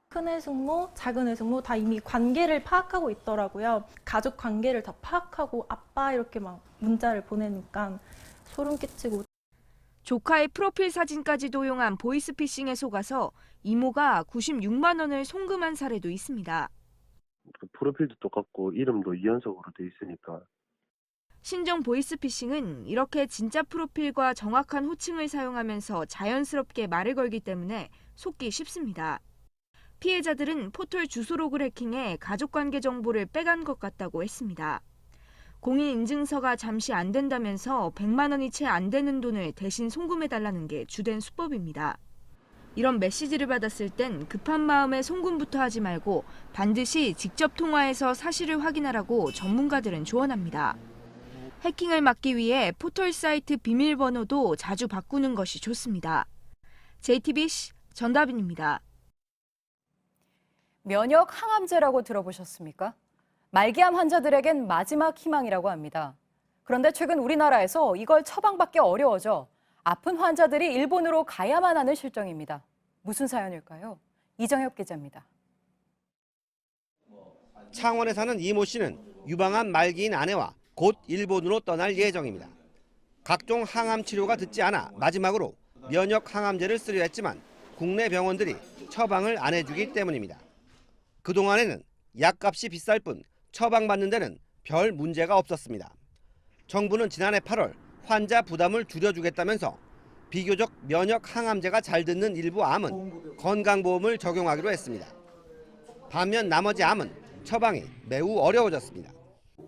큰애 숙모, 작은 애 숙모 다 이미 관계를 파악하고 있더라고요. 가족 관계를 다 파악하고 아빠 이렇게 막 문자를 보내니까 소름 끼치고. 조카의 프로필 사진까지 도용한 보이스피싱에 속아서 이모가 96만 원을 송금한 사례도 있습니다. 프로필도 똑같고 이름도 2연속으로 돼 있으니까. 신종 보이스피싱은 이렇게 진짜 프로필과 정확한 호칭을 사용하면서 자연스럽게 말을 걸기 때문에 속기 쉽습니다. 피해자들은 포털 주소록을 해킹해 가족관계 정보를 빼간 것 같다고 했습니다. 공인인증서가 잠시 안 된다면서 100만 원이 채 안 되는 돈을 대신 송금해달라는 게 주된 수법입니다. 이런 메시지를 받았을 땐 급한 마음에 송금부터 하지 말고 반드시 직접 통화해서 사실을 확인하라고 전문가들은 조언합니다. 해킹을 막기 위해 포털 사이트 비밀번호도 자주 바꾸는 것이 좋습니다. JTBC 전다빈입니다. 면역 항암제라고 들어보셨습니까? 말기암 환자들에겐 마지막 희망이라고 합니다. 그런데 최근 우리나라에서 이걸 처방받기 어려워져 아픈 환자들이 일본으로 가야만 하는 실정입니다. 무슨 사연일까요? 이정엽 기자입니다. 창원에 사는 이모 씨는 유방암 말기인 아내와 곧 일본으로 떠날 예정입니다. 각종 항암 치료가 듣지 않아 마지막으로 면역 항암제를 쓰려 했지만 국내 병원들이 처방을 안 해주기 때문입니다. 그동안에는 약값이 비쌀 뿐 처방받는 데는 별 문제가 없었습니다. 정부는 지난해 8월 환자 부담을 줄여주겠다면서 비교적 면역 항암제가 잘 듣는 일부 암은 건강보험을 적용하기로 했습니다. 반면 나머지 암은 처방이 매우 어려워졌습니다.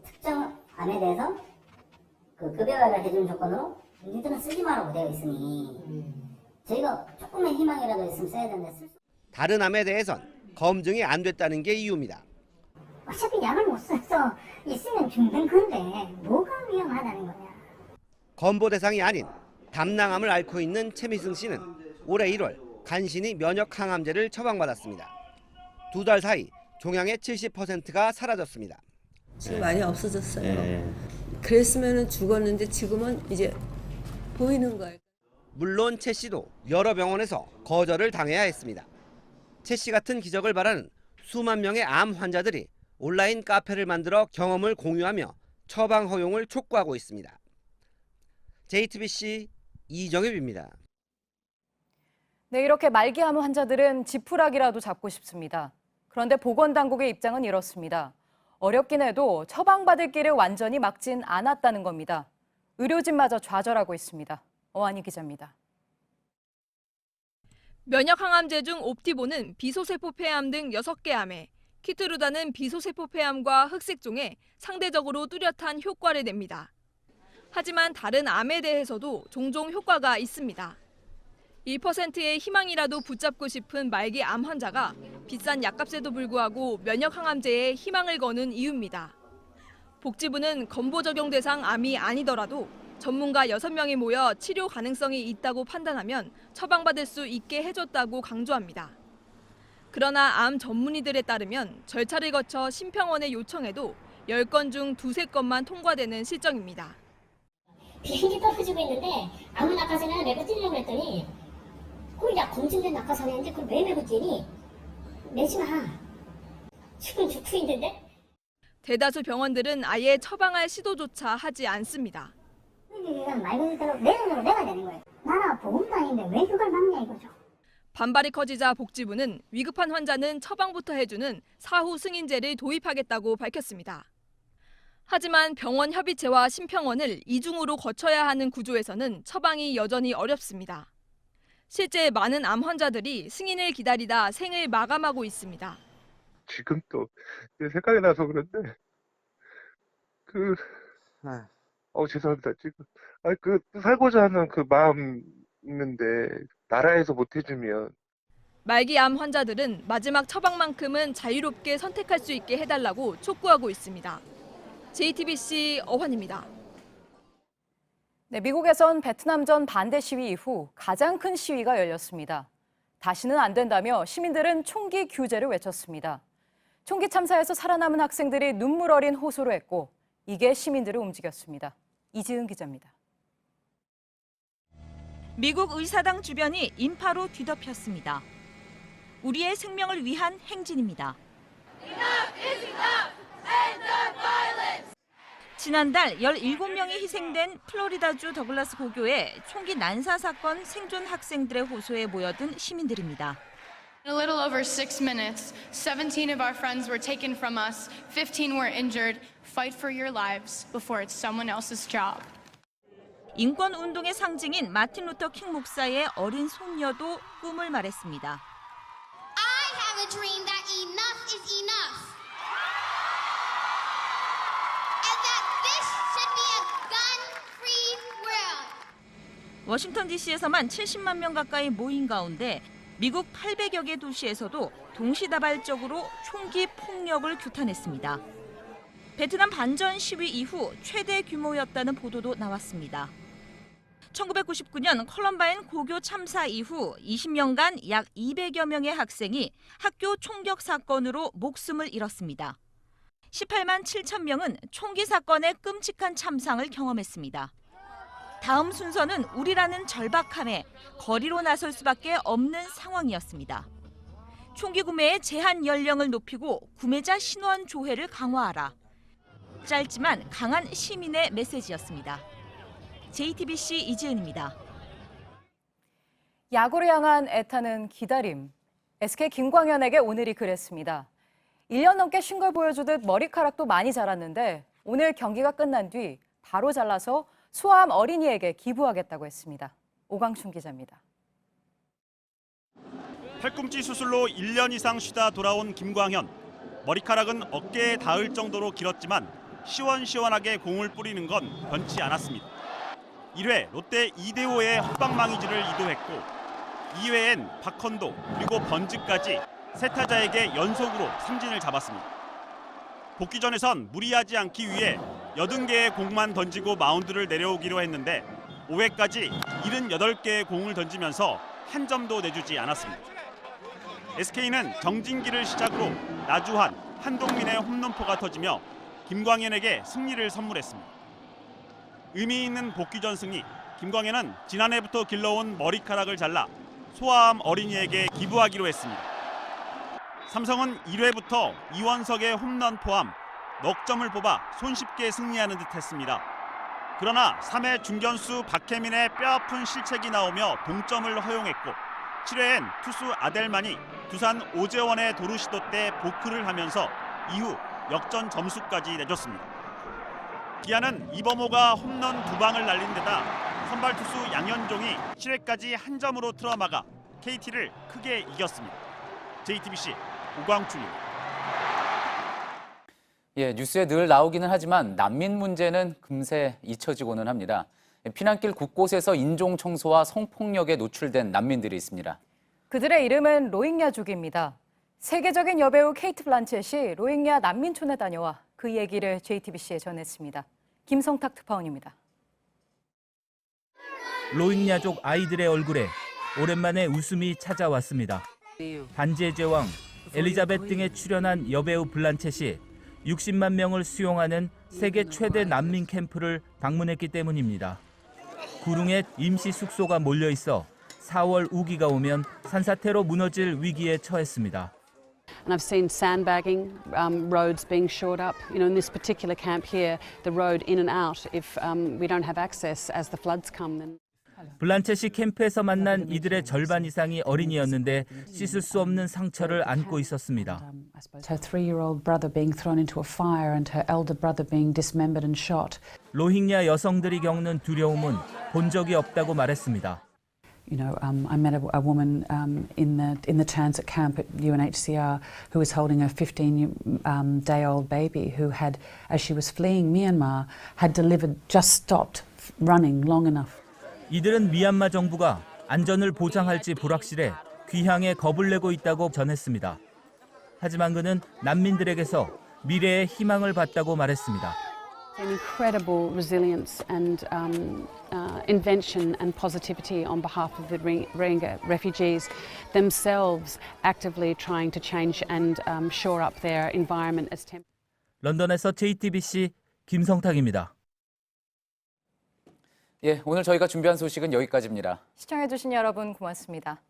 특정 암에 대해서 급여를 해주는 조건으로 니들은 쓰지 말라고 되어 있으니 저희가 조금의 희망이라도 있으면 써야 되는데 쓸 수... 다른 암에 대해선 검증이 안 됐다는 게 이유입니다. 어차피 약을 못 써서 있으면 죽는 건데 뭐가 위험하다는 거냐. 검보 대상이 아닌 담낭암을 앓고 있는 최미승 씨는 올해 1월 간신히 면역 항암제를 처방받았습니다. 2달 사이 종양의 70%가 사라졌습니다. 지금 많이 없어졌어요. 그랬으면 죽었는데 지금은 이제 보이는 거예요. 물론 최 씨도 여러 병원에서 거절을 당해야 했습니다. 최 씨 같은 기적을 바라는 수만 명의 암 환자들이 온라인 카페를 만들어 경험을 공유하며 처방 허용을 촉구하고 있습니다. JTBC 이정엽입니다. 네, 이렇게 말기암 환자들은 지푸라기라도 잡고 싶습니다. 그런데 보건당국의 입장은 이렇습니다. 어렵긴 해도 처방받을 길을 완전히 막진 않았다는 겁니다. 의료진마저 좌절하고 있습니다. 어안이 기자입니다. 면역 항암제 중 옵티보는 비소세포 폐암 등 6개 암에, 키트루다는 비소세포 폐암과 흑색종에 상대적으로 뚜렷한 효과를 냅니다. 하지만 다른 암에 대해서도 종종 효과가 있습니다. 1%의 희망이라도 붙잡고 싶은 말기 암 환자가 비싼 약값에도 불구하고 면역 항암제에 희망을 거는 이유입니다. 복지부는 건보 적용 대상 암이 아니더라도 전문가 6명이 모여 치료 가능성이 있다고 판단하면 처방받을 수 있게 해줬다고 강조합니다. 그러나 암 전문의들에 따르면 절차를 거쳐 심평원에 요청해도 10건 중 2~3건만 통과되는 실정입니다. 비행기 떨어지고 있는데 아무 낙하산이나 메고 뛰려고 했더니 야 검증된 낙하산인데 그걸 왜 메고 뛰니? 내지 마. 지금 죽고 있는데? 대다수 병원들은 아예 처방할 시도조차 하지 않습니다. 이건 말 그대로 내 돈으로 내가 되는 거예요. 나라 보험도 아닌데 왜 그걸 막냐 이거죠. 반발이 커지자 복지부는 위급한 환자는 처방부터 해주는 사후 승인제를 도입하겠다고 밝혔습니다. 하지만 병원 협의체와 심평원을 이중으로 거쳐야 하는 구조에서는 처방이 여전히 어렵습니다. 실제 많은 암 환자들이 승인을 기다리다 생을 마감하고 있습니다. 지금 또 생각이 나서 그런데 죄송합니다. 지금 살고자 하는 그 마음 있는데 나라에서 못 해주면 말기암 환자들은 마지막 처방만큼은 자유롭게 선택할 수 있게 해달라고 촉구하고 있습니다. JTBC 어환입니다. 네, 미국에선 베트남전 반대 시위 이후 가장 큰 시위가 열렸습니다. 다시는 안 된다며 시민들은 총기 규제를 외쳤습니다. 총기 참사에서 살아남은 학생들이 눈물 어린 호소를 했고 이게 시민들을 움직였습니다. 이지은 기자입니다. 미국 의사당 주변이 인파로 뒤덮였습니다. 우리의 생명을 위한 행진입니다. 지난달 17명이 희생된 플로리다주 더글라스 고교의 총기 난사 사건 생존 학생들의 호소에 모여든 시민들입니다. In a little over 6 minutes, 17 of our friends were taken from us, 15 were injured. Fight for your lives before it's someone else's job. 인권 운동의 상징인 마틴 루터 킹 목사의 어린 손녀도 꿈을 말했습니다. I have a dream that enough is enough. And that this should be a gun-free world. 워싱턴 DC에서만 70만 명 가까이 모인 가운데 미국 800여 개 도시에서도 동시다발적으로 총기 폭력을 규탄했습니다. 베트남 반전 시위 이후 최대 규모였다는 보도도 나왔습니다. 1999년 컬럼바인 고교 참사 이후 20년간 약 200여 명의 학생이 학교 총격 사건으로 목숨을 잃었습니다. 18만 7천 명은 총기 사건의 끔찍한 참상을 경험했습니다. 다음 순서는 우리라는 절박함에 거리로 나설 수밖에 없는 상황이었습니다. 총기 구매의 제한 연령을 높이고 구매자 신원 조회를 강화하라. 짧지만 강한 시민의 메시지였습니다. JTBC 이지은입니다. 야구를 향한 애타는 기다림. SK 김광현에게 오늘이 그랬습니다. 1년 넘게 쉰 걸 보여주듯 머리카락도 많이 자랐는데 오늘 경기가 끝난 뒤 바로 잘라서 소아암 어린이에게 기부하겠다고 했습니다. 오광춘 기자입니다. 팔꿈치 수술로 1년 이상 쉬다 돌아온 김광현. 머리카락은 어깨에 닿을 정도로 길었지만 시원시원하게 공을 뿌리는 건 변치 않았습니다. 1회 롯데 이대호의 헛방망이질을 이도했고 2회엔 박헌도 그리고 번즈까지 세 타자에게 연속으로 삼진을 잡았습니다. 복귀전에선 무리하지 않기 위해 80개의 공만 던지고 마운드를 내려오기로 했는데 5회까지 78개의 공을 던지면서 한 점도 내주지 않았습니다. SK는 정진기를 시작으로 나주환, 한동민의 홈런포가 터지며 김광현에게 승리를 선물했습니다. 의미 있는 복귀전 승리, 김광현은 지난해부터 길러온 머리카락을 잘라 소아암 어린이에게 기부하기로 했습니다. 삼성은 1회부터 이원석의 홈런 포함 넉 점을 뽑아 손쉽게 승리하는 듯했습니다. 그러나 3회 중견수 박혜민의 뼈아픈 실책이 나오며 동점을 허용했고 7회엔 투수 아델만이 두산 오재원의 도루 시도 때 보크를 하면서 이후 역전 점수까지 내줬습니다. 기아는 이범호가 홈런 2방을 날린 데다 선발 투수 양현종이 7회까지 한 점으로 틀어막아 KT를 크게 이겼습니다. JTBC 오광춘입니다. 예, 뉴스에 늘 나오기는 하지만 난민 문제는 금세 잊혀지고는 합니다. 피난길 곳곳에서 인종 청소와 성폭력에 노출된 난민들이 있습니다. 그들의 이름은 로힝야족입니다. 세계적인 여배우 케이트 블란쳇이 로힝야 난민촌에 다녀와 그 얘기를 JTBC에 전했습니다. 김성탁 특파원입니다. 로힝야족 아이들의 얼굴에 오랜만에 웃음이 찾아왔습니다. 반지의 제왕, 엘리자벳 등에 출연한 여배우 블란쳇이 60만 명을 수용하는 세계 최대 난민 캠프를 방문했기 때문입니다. 구릉에 임시 숙소가 몰려 있어 4월 우기가 오면 산사태로 무너질 위기에 처했습니다. And I've seen sandbagging, roads being shored up. You know, in this particular camp here, the road in and out, if we don't have access as the floods come, then. 블란쳇이 캠프에서 만난 이들의 절반 이상이 어린이였는데 씻을 수 없는 상처를 안고 있었습니다. Her 3-year-old brother being thrown into a fire and her elder brother being dismembered and shot. 로힝야 여성들이 겪는 두려움은 본 적이 없다고 말했습니다. You know, I met a woman in the transit camp at UNHCR who was holding a 15-day-old baby who had, as she was fleeing Myanmar, had delivered, just stopped running long enough. 이들은 미얀마 정부가 안전을 보장할지 불확실해 귀향에 겁을 내고 있다고 전했습니다. 하지만 그는 난민들에게서 미래의 희망을 봤다고 말했습니다. Incredible resilience and invention and positivity on behalf of the Rohingya refugees themselves, actively trying to change and shore up their environment as temporary. 런던에서 JTBC 김성탁입니다. 예, 오늘 저희가 준비한 소식은 여기까지입니다. 시청해주신 여러분 고맙습니다.